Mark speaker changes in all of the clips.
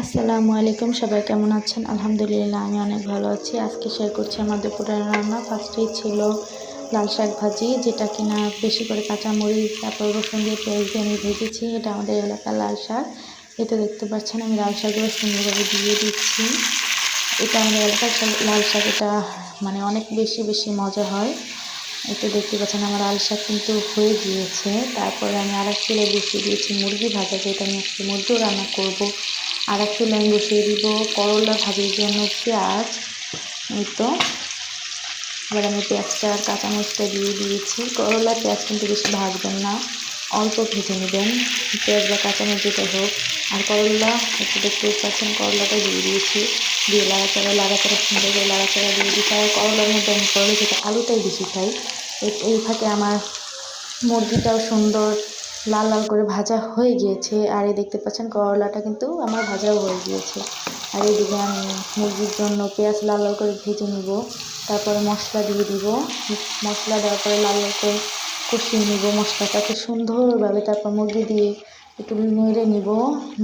Speaker 1: আসসালামু আলাইকুম, সবাই কেমন আছেন? আলহামদুলিল্লাহ আমি অনেক ভালো আছি। আজকে শেয়ার করছি আমার দুপুরের রান্না। ফার্স্টেই ছিল লাল শাক ভাজি, যেটা কিনা বেশি করে কাঁচামরিচ তারপর রসুন দিয়ে পেঁয়াজ দিয়ে আমি ভেজেছি। এটা আমাদের এলাকার লাল শাক। এটা দেখতে পাচ্ছেন আমি লাল শাকগুলো সুন্দরভাবে দিয়ে দিচ্ছি। এটা আমাদের এলাকার লাল শাক, এটা মানে অনেক বেশি বেশি মজা হয়। এটা দেখতে পাচ্ছেন আমার লাল শাক কিন্তু হয়ে গিয়েছে। তারপরে আমি আর এক চুলায় বসিয়ে দিয়েছি মুরগি ভাজা, যেটা আমি আজকে মুরগিও রান্না করব। আর এক চুলায় আমি বসিয়ে দিব করলা ভাজির জন্য পেঁয়াজ। এই তো এবার আমি পেঁয়াজটা আর কাঁচামরিচটা দিয়ে দিয়েছি। করলা পেঁয়াজ কিন্তু বেশি ভাজবেন না, অল্প ভেজে নেবেন, পেঁয়াজ বা কাঁচামরিচ যেটা হোক। আর করলা একটু দেখতে পাচ্ছেন করলাটা দিয়ে দিয়েছি, দিয়ে লাড়াচাড়া সুন্দর করে লাড়াচাড়া দিয়ে দিচ্ছি। আর করলার মধ্যে আমি করলা যেটা আলুটাই বেশি খাই। এই ফাঁকে আমার মুরগিটাও সুন্দর লাল লাল করে ভাজা হয়ে গিয়েছে। আর এই দেখতে পাচ্ছেন করলাটা কিন্তু আমার ভাজাও হয়ে গিয়েছে। আর এইদিকে আমি মুরগির জন্য পেঁয়াজ লাল লাল করে ভেজে নিব, তারপরে মশলা দিয়ে দিব। মশলা দেওয়ার পরে লাল লাল করে কষিয়ে নিব মশলাটাকে সুন্দরভাবে। তারপর মুরগি দিয়ে একটু নেড়ে নিব।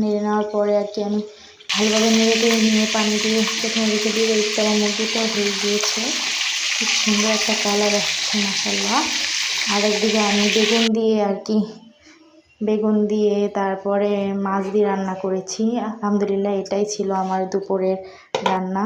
Speaker 1: নেড়ে নেওয়ার পরে আর কি আমি ভালোভাবে নেড়ে নিয়ে পানি দিয়ে প্রথমে রেখে দিয়ে দেখতে আমার মুরগিটাও হয়ে গিয়েছে। খুব সুন্দর একটা কালার আসছে মাশাআল্লাহ। আর একদিকে আমি বেগুন দিয়ে তারপরে মাছ দিয়ে রান্না করেছি। আলহামদুলিল্লাহ এটাই ছিল আমার দুপুরের রান্না।